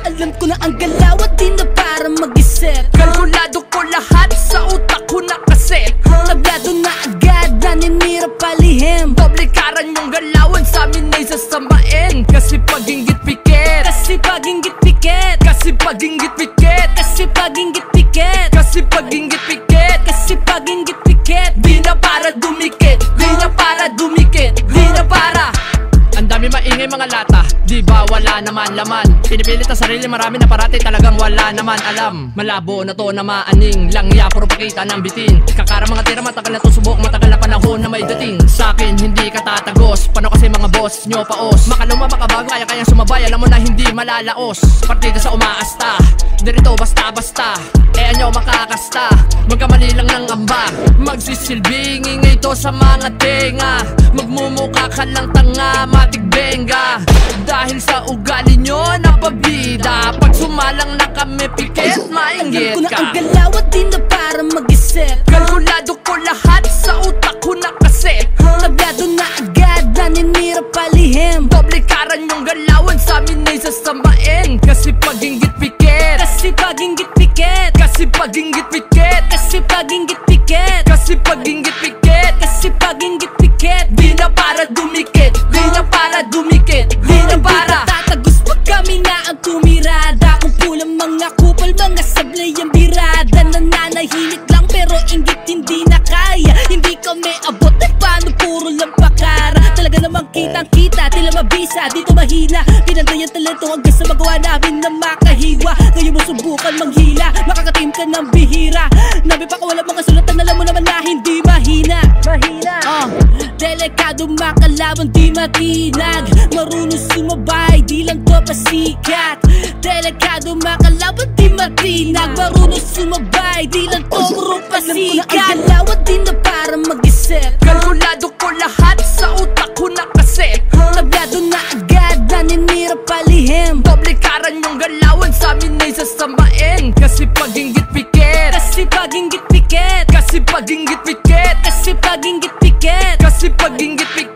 Alam ko na ang galaw at di na para mag-isip. Kalkulado ko lahat, sa utak ko nakaset. Tablado na agad, naninira palihim. Publikaran yung galawan, sa amin ay sasamain. Kasi pag inggit pikit, Kasi pag inggit piket, kasi pag inggit pikit, kasi pag inggit piket, kasi pag inggit pikit. kasi pag inggit piket. Di na para dumikit, di na para dumikit, di na para. Ang dami maingay mga lata, di ba wala naman laman. Pinipilit ang sarili, marami na parati, talagang wala naman alam. Malabo na to na maaning langya, puro pakita ng bitin. Kakara mga tira, matagal na to subok, matagal na panahon na may dating. Sa akin hindi ka tatagos, paano kasi mga boss nyo paos. Makaluma makabago, kaya kayang sumabay, alam mo na hindi malalaos. Partida sa umaasta, dirito basta-basta, nyo makakasta. Magkamali lang ng amba, magsisilbing ingay to sa mga tenga. Magmumukha ka lang tanga, matigbenga. Dahil sa ugali nyo na pabida, pag sumalang na kami pikit, mainggit Alam ko na ang ka. galaw at di na para mag-isip. Kalkulado ko lahat, sa utak ko nakaset. Tablado na agad, naninira palihim. Publikaran yung galawan, sa amin ay sasamain. Kasi pag inggit pikit, Kasi pag inggit piket, kasi pag inggit pikit, kasi pag inggit piket, kasi pag inggit pikit. kasi pag inggit piket. Di na para dumikit, di na para dumikit, di na para. Tatagos pag kami na ang tumirada. Kung pulang mga kupal, mga sablay ang birada. Nananahimik lang pero inggit hindi na kaya. Hindi kami abot na paano puro lang pakara. Talaga namang kitang kita, tila mabisa, dito mahina. Pinanda yung talento hanggang sa magawa namin na makahiwa. Ngayon mo subukan manghila, makakatim ka ng bihira. Nabi pa ka wala mga sulatan, alam mo naman na hindi mahina. Delikado makalaban di matinag, marunong sumabay di lang to pasikat. Delikado makalaban di matinag, marunong sumabay di lang to puro pasikat. Alam ko na ang galaw at di na para mag-isip. Kalkulado ko lahat, sa utak ko nakaset. Tablado na agad, naninira palihim. Publikaran yung galawan, sa amin ay sasamain. Kasi pag inggit pikit, Kasi pag inggit piket, kasi pag inggit pikit, kasi pag inggit piket, kasi pag inggit pikit.